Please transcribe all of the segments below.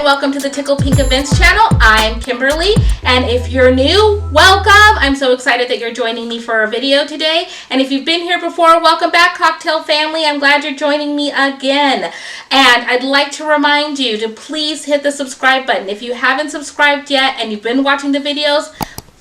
welcome to the Tickle Pink Events channel. I'm Kimberly, and if you're new, welcome. I'm so excited that you're joining me for a video today. And if you've been here before, welcome back, cocktail family. I'm glad you're joining me again. And I'd like to remind you to please hit the subscribe button. If you haven't subscribed yet and you've been watching the videos,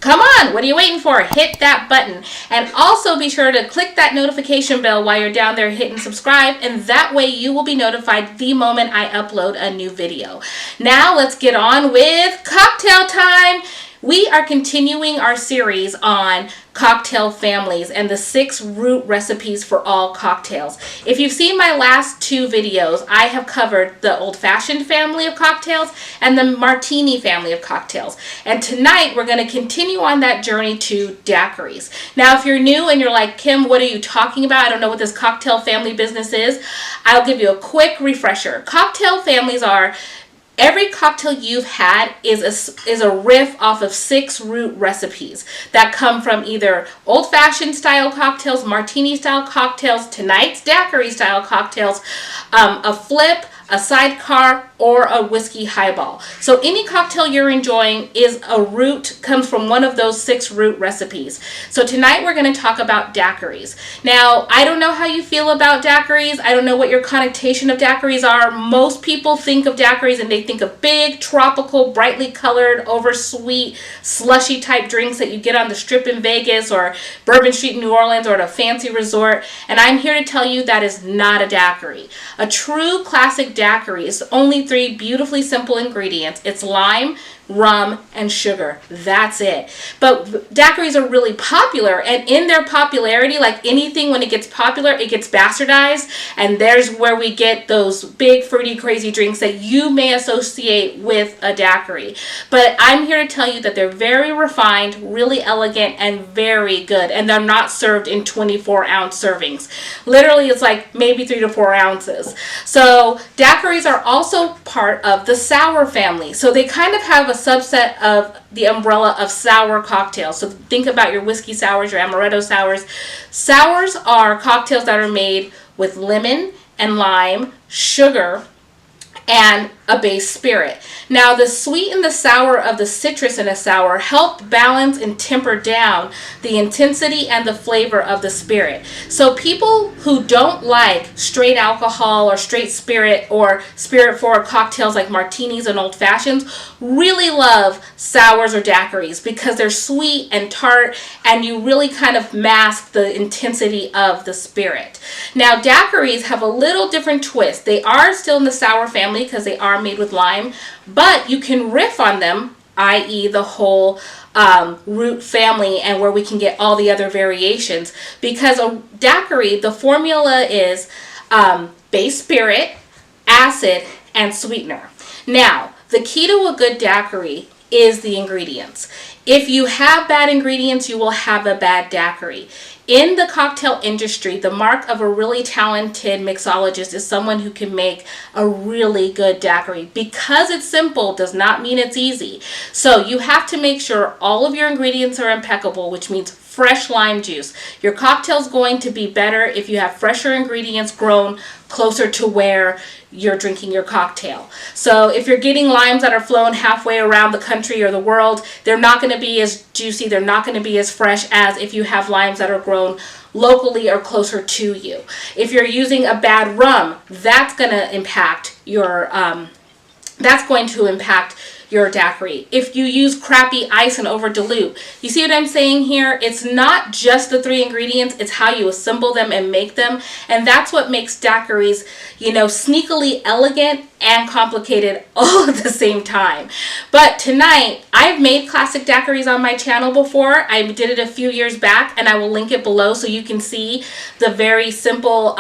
come on, what are you waiting for? Hit that button. And also be sure to click that notification bell while you're down there hitting subscribe, and that way you will be notified the moment I upload a new video. Now let's get on with cocktail time. We are continuing our series on cocktail families and the 6 root recipes for all cocktails. If you've seen my last 2 videos, I have covered the old-fashioned family of cocktails and the martini family of cocktails. And tonight we're going to continue on that journey to daiquiris. Now, if you're new and you're like, Kim, what are you talking about? I don't know what this cocktail family business is. I'll give you a quick refresher. Cocktail families are every cocktail you've had is a riff off of 6 root recipes that come from either old-fashioned style cocktails, martini style cocktails, tonight's daiquiri style cocktails, a flip, a sidecar, or a whiskey highball. So any cocktail you're enjoying is a root, comes from one of those 6 root recipes. So tonight we're going to talk about daiquiris. Now, I don't know how you feel about daiquiris. I don't know what your connotation of daiquiris are. Most people think of daiquiris and they think of big, tropical, brightly colored, oversweet, slushy type drinks that you get on the Strip in Vegas or Bourbon Street in New Orleans or at a fancy resort. And I'm here to tell you that is not a daiquiri. A true classic daiquiri is only 3 beautifully simple ingredients. It's lime, rum, and sugar. That's it. But daiquiris are really popular, and in their popularity, like anything, when it gets popular, it gets bastardized, and there's where we get those big, fruity, crazy drinks that you may associate with a daiquiri. But I'm here to tell you that they're very refined, really elegant, and very good, and they're not served in 24-ounce servings. Literally, it's like maybe 3 to 4 ounces. So daiquiris are also part of the sour family. So they kind of have a subset of the umbrella of sour cocktails. So think about your whiskey sours, your amaretto sours. Sours are cocktails that are made with lemon and lime, sugar, and a base spirit. Now, the sweet and the sour of the citrus in a sour help balance and temper down the intensity and the flavor of the spirit. So people who don't like straight alcohol or straight spirit or spirit forward cocktails like martinis and old fashions really love sours or daiquiris because they're sweet and tart and you really kind of mask the intensity of the spirit. Now, daiquiris have a little different twist. They are still in the sour family because they are made with lime, but you can riff on them, i.e. the whole root family, and where we can get all the other variations, because a daiquiri, the formula is base spirit, acid, and sweetener. Now, the key to a good daiquiri is the ingredients. If you have bad ingredients, you will have a bad daiquiri. In the cocktail industry, the mark of a really talented mixologist is someone who can make a really good daiquiri. Because it's simple does not mean it's easy. So you have to make sure all of your ingredients are impeccable, which means fresh lime juice. Your cocktail's going to be better if you have fresher ingredients grown closer to where you're drinking your cocktail. So if you're getting limes that are flown halfway around the country or the world, they're not going to be as juicy, they're not going to be as fresh as if you have limes that are grown locally or closer to you. If you're using a bad rum, that's going to impact your your daiquiri. If you use crappy ice and over dilute, you see what I'm saying here? It's not just the 3 ingredients, it's how you assemble them and make them, and that's what makes daiquiris, sneakily elegant and complicated all at the same time. But tonight, I've made classic daiquiris on my channel before. I did it a few years back, and I will link it below so you can see the very simple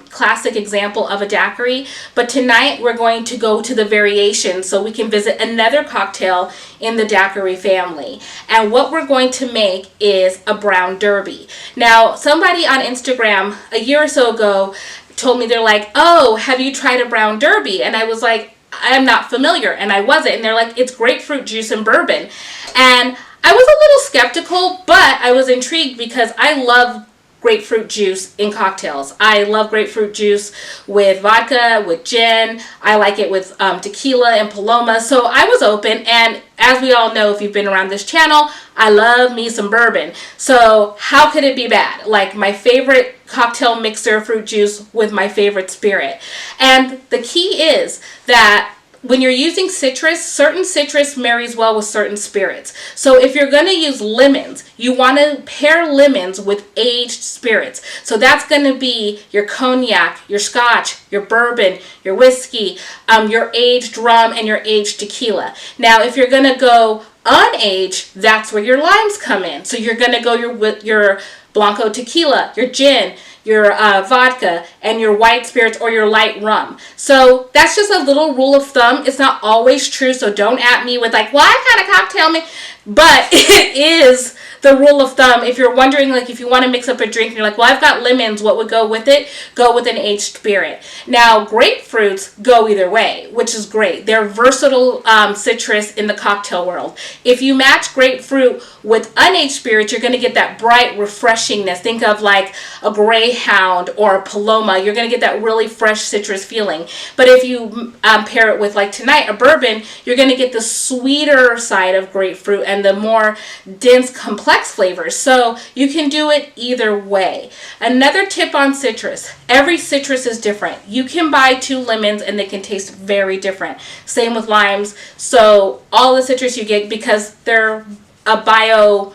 classic example of a daiquiri. But tonight, we're going to go to the variations so we can visit another cocktail in the daiquiri family. And what we're going to make is a brown derby. Now, somebody on Instagram a year or so ago told me, they're like, oh, have you tried a brown derby? And I was like, I'm not familiar, and I wasn't. And they're like, it's grapefruit juice and bourbon. And I was a little skeptical, but I was intrigued because I love grapefruit juice in cocktails. I love grapefruit juice with vodka, with gin. I like it with tequila and Paloma. So I was open, and as we all know, if you've been around this channel, I love me some bourbon. So how could it be bad? Like my favorite cocktail mixer, fruit juice with my favorite spirit. And the key is that when you're using citrus, certain citrus marries well with certain spirits. So if you're going to use lemons, you want to pair lemons with aged spirits. So that's going to be your cognac, your scotch, your bourbon, your whiskey, your aged rum, and your aged tequila. Now, if you're going to go unaged, that's where your limes come in. So you're going to go with your Blanco tequila, your gin, your vodka, and your white spirits or your light rum. So that's just a little rule of thumb. It's not always true, so don't at me with like, well, I've had a cocktail but it is the rule of thumb. If you're wondering, like, if you want to mix up a drink and you're like, well, I've got lemons, what would go with it? Go with an aged spirit. Now, grapefruits go either way, which is great. They're versatile citrus in the cocktail world. If you match grapefruit with unaged spirits, you're going to get that bright refreshingness. Think of like a Greyhound or a Paloma. You're going to get that really fresh citrus feeling. But if you pair it with, like tonight, a bourbon, you're going to get the sweeter side of grapefruit and the more dense, complex flavors. So you can do it either way. Another tip on citrus: every citrus is different. You can buy 2 lemons and they can taste very different. Same with limes. So all the citrus you get, because they're a bio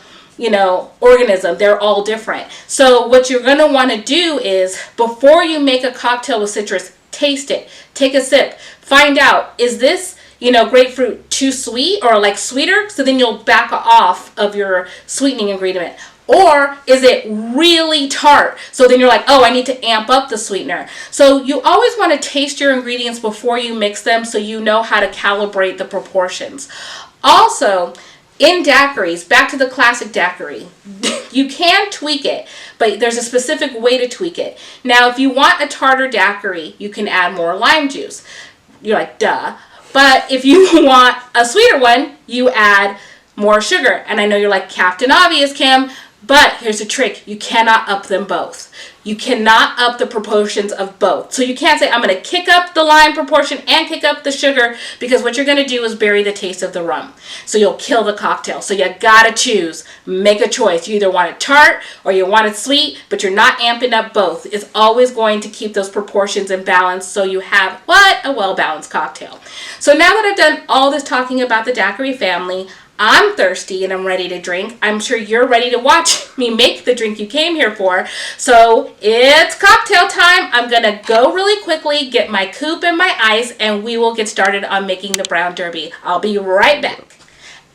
organism, they're all different. So what you're going to want to do is, before you make a cocktail with citrus, taste it, take a sip, find out, is this grapefruit too sweet or like sweeter? So then you'll back off of your sweetening ingredient. Or is it really tart? So then you're like, oh, I need to amp up the sweetener. So you always want to taste your ingredients before you mix them, so you know how to calibrate the proportions. Also, in daiquiris, back to the classic daiquiri, you can tweak it, but there's a specific way to tweak it. Now, if you want a tartar daiquiri, you can add more lime juice. You're like, duh. But if you want a sweeter one, you add more sugar. And I know you're like, Captain Obvious, Kim, but here's the trick. You cannot up them both. You cannot up the proportions of both. So you can't say, I'm going to kick up the lime proportion and kick up the sugar, because what you're going to do is bury the taste of the rum. So you'll kill the cocktail. So you got to choose. Make a choice. You either want it tart or you want it sweet, but you're not amping up both. It's always going to keep those proportions in balance, so you have a well-balanced cocktail. So now that I've done all this talking about the daiquiri family, I'm thirsty and I'm ready to drink. I'm sure you're ready to watch me make the drink you came here for. So it's cocktail time. I'm going to go really quickly, get my coupe and my ice, and we will get started on making the brown derby. I'll be right back.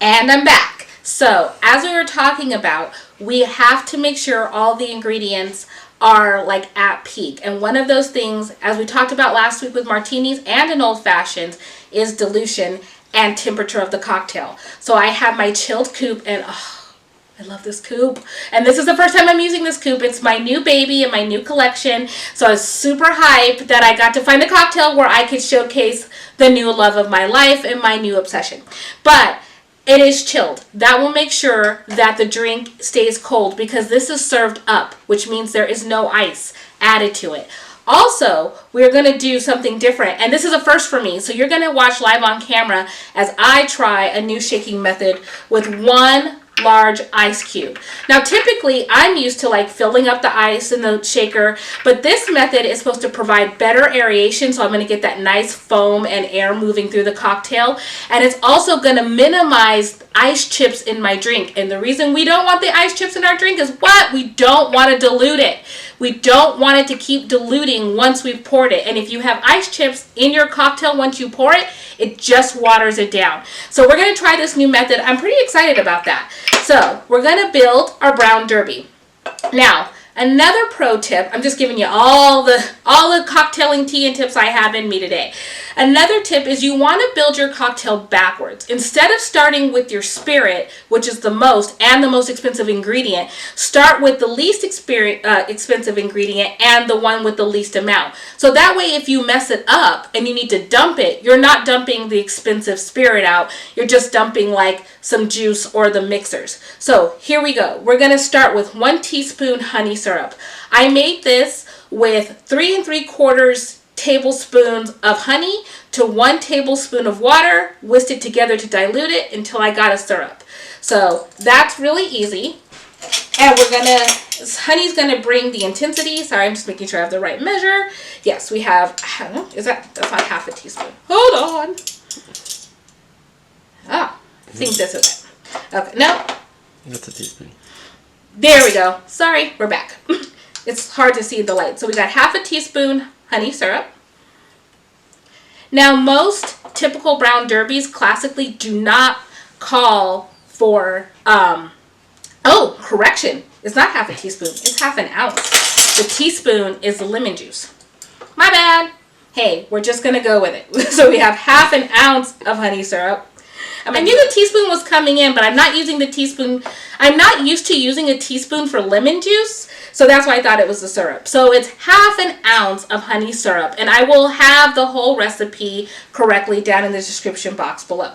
And I'm back. So as we were talking about, we have to make sure all the ingredients are like at peak. And one of those things, as we talked about last week with martinis and an old fashioned, is dilution and temperature of the cocktail. So I have my chilled coupe, and I love this coupe. And this is the first time I'm using this coupe. It's my new baby in my new collection. So I was super hyped that I got to find a cocktail where I could showcase the new love of my life and my new obsession. But it is chilled. That will make sure that the drink stays cold, because this is served up, which means there is no ice added to it. Also, we're going to do something different, and this is a first for me, so you're going to watch live on camera as I try a new shaking method with 1 large ice cube. Now, typically, I'm used to like filling up the ice in the shaker, but this method is supposed to provide better aeration, so I'm going to get that nice foam and air moving through the cocktail, and it's also going to minimize ice chips in my drink. And the reason we don't want the ice chips in our drink is what? We don't want to dilute it. We don't want it to keep diluting once we've poured it. And if you have ice chips in your cocktail once you pour it, it just waters it down. So we're going to try this new method. I'm pretty excited about that. So we're going to build our brown derby. Now, another pro tip, I'm just giving you all the cocktailing tea and tips I have in me today. Another tip is you want to build your cocktail backwards. Instead of starting with your spirit, which is the most and the most expensive ingredient, start with the least expensive ingredient and the one with the least amount. So that way, if you mess it up and you need to dump it, you're not dumping the expensive spirit out. You're just dumping like some juice or the mixers. So here we go. We're going to start with 1 teaspoon honey syrup. I made this with 3 3/4 tablespoons of honey to 1 tablespoon of water, whisked it together to dilute it until I got a syrup. So that's really easy. And honey's gonna bring the intensity. Sorry, I'm just making sure I have the right measure. Yes, we have, I don't know, that's not half a teaspoon. Hold on. I think this is it. Okay, no. That's a teaspoon. There we go. Sorry, we're back. It's hard to see the light. So we got half a teaspoon honey syrup. Now, most typical brown derbies classically do not call for, oh, correction. It's not half a teaspoon. It's half an ounce. The teaspoon is the lemon juice. My bad. Hey, we're just going to go with it. So we have half an ounce of honey syrup. I knew the teaspoon was coming in, but I'm not using the teaspoon. I'm not used to using a teaspoon for lemon juice, so that's why I thought it was the syrup. So it's half an ounce of honey syrup, and I will have the whole recipe correctly down in the description box below.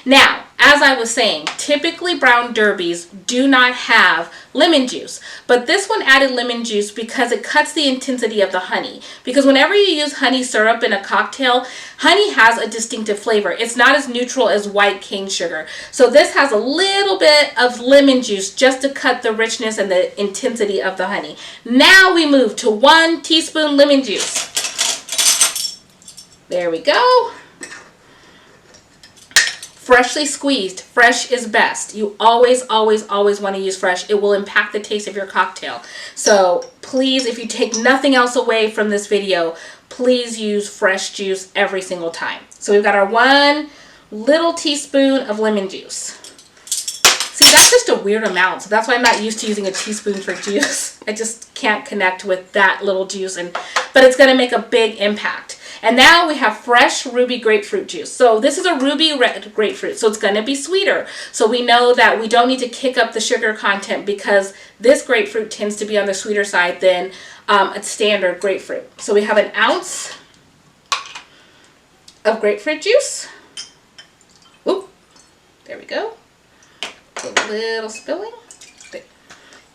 Now, as I was saying, typically brown derbies do not have lemon juice, but this one added lemon juice because it cuts the intensity of the honey. Because whenever you use honey syrup in a cocktail, honey has a distinctive flavor. It's not as neutral as white cane sugar. So this has a little bit of lemon juice just to cut the richness and the intensity of the honey. Now we move to 1 teaspoon lemon juice. There we go. Freshly squeezed. Fresh is best. You always, always, always want to use fresh. It will impact the taste of your cocktail. So please, if you take nothing else away from this video, please use fresh juice every single time. So we've got our 1 little teaspoon of lemon juice. See, that's just a weird amount. So that's why I'm not used to using a teaspoon for juice. I just can't connect with that little juice, but it's going to make a big impact. And now we have fresh ruby grapefruit juice. So this is a ruby red grapefruit, so it's going to be sweeter. So we know that we don't need to kick up the sugar content because this grapefruit tends to be on the sweeter side than a standard grapefruit. So we have an ounce of grapefruit juice. Oop, there we go. A little spilling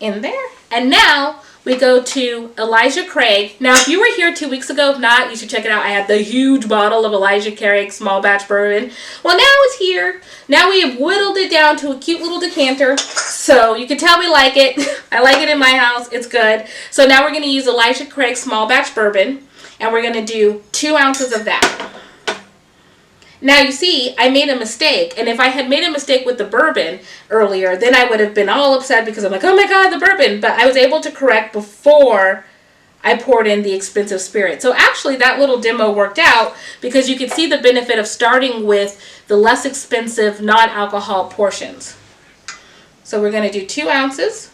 in there. And now we go to Elijah Craig. Now, if you were here 2 weeks ago, if not, you should check it out. I had the huge bottle of Elijah Craig small batch bourbon. Well, now it's here. Now we have whittled it down to a cute little decanter. So you can tell we like it. I like it in my house. It's good. So now we're going to use Elijah Craig small batch bourbon. And we're going to do 2 ounces of that. Now, you see, I made a mistake, and if I had made a mistake with the bourbon earlier, then I would have been all upset because I'm like, oh my God, the bourbon. But I was able to correct before I poured in the expensive spirit. So actually, that little demo worked out because you can see the benefit of starting with the less expensive non-alcohol portions. So we're going to do 2 ounces.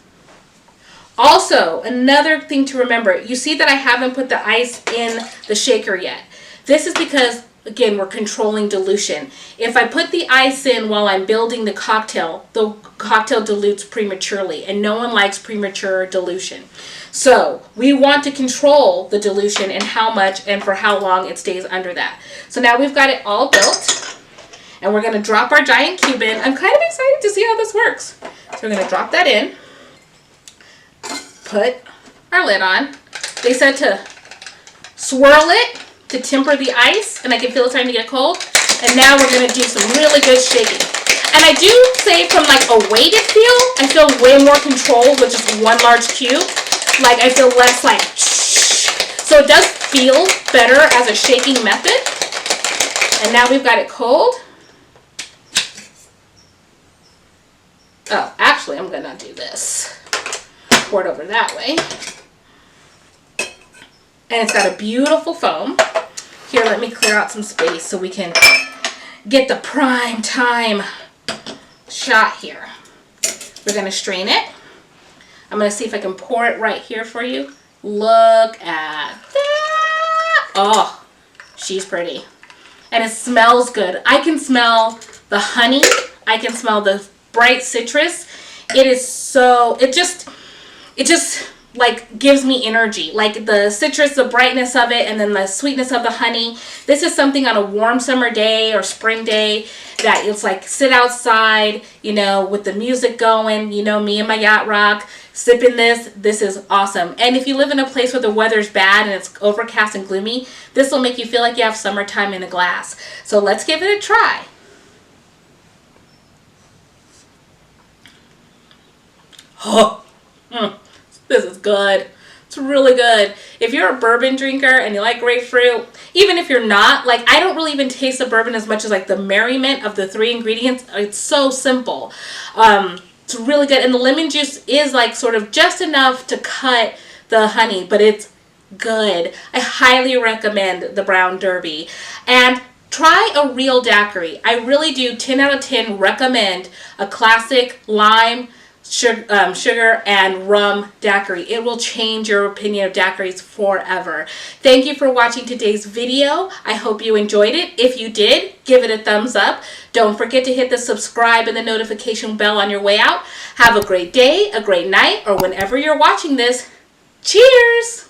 Also, another thing to remember, you see that I haven't put the ice in the shaker yet. This is because, again, we're controlling dilution. If I put the ice in while I'm building the cocktail dilutes prematurely, and no one likes premature dilution. So we want to control the dilution and how much and for how long it stays under that. So now we've got it all built, and we're going to drop our giant cube in. I'm kind of excited to see how this works. So we're going to drop that in, put our lid on. They said to swirl it to temper the ice, and I can feel it's starting to get cold. And now we're going to do some really good shaking. And I do say from like a weighted feel, I feel way more controlled with just 1 large cube. Like I feel less like shh. So it does feel better as a shaking method. And now we've got it cold. Oh, actually I'm going to do this. Pour it over that way. And it's got a beautiful foam. Here, let me clear out some space so we can get the prime time shot here. We're going to strain it. I'm going to see if I can pour it right here for you. Look at that. Oh, she's pretty. and it smells good. I can smell the honey. I can smell the bright citrus. It just like gives me energy. Like the citrus, the brightness of it, and then the sweetness of the honey. This is something on a warm summer day or spring day that it's like sit outside, you know, with the music going, you know, me and my yacht rock, sipping this. This is awesome. And if you live in a place where the weather's bad and it's overcast and gloomy, this will make you feel like you have summertime in a glass. So let's give it a try. Oh, this is good. It's really good. If you're a bourbon drinker and you like grapefruit, even if you're not, like I don't really even taste the bourbon as much as like the merriment of the 3 ingredients. It's so simple. It's really good. And the lemon juice is like sort of just enough to cut the honey, but it's good. I highly recommend the Brown Derby. And try a real daiquiri. I really do 10 out of 10 recommend a classic lime, sugar and rum daiquiri. It will change your opinion of daiquiris forever. Thank you for watching today's video. I hope you enjoyed it. If you did, give it a thumbs up. Don't forget to hit the subscribe and the notification bell on your way out. Have a great day, a great night, or whenever you're watching this. Cheers!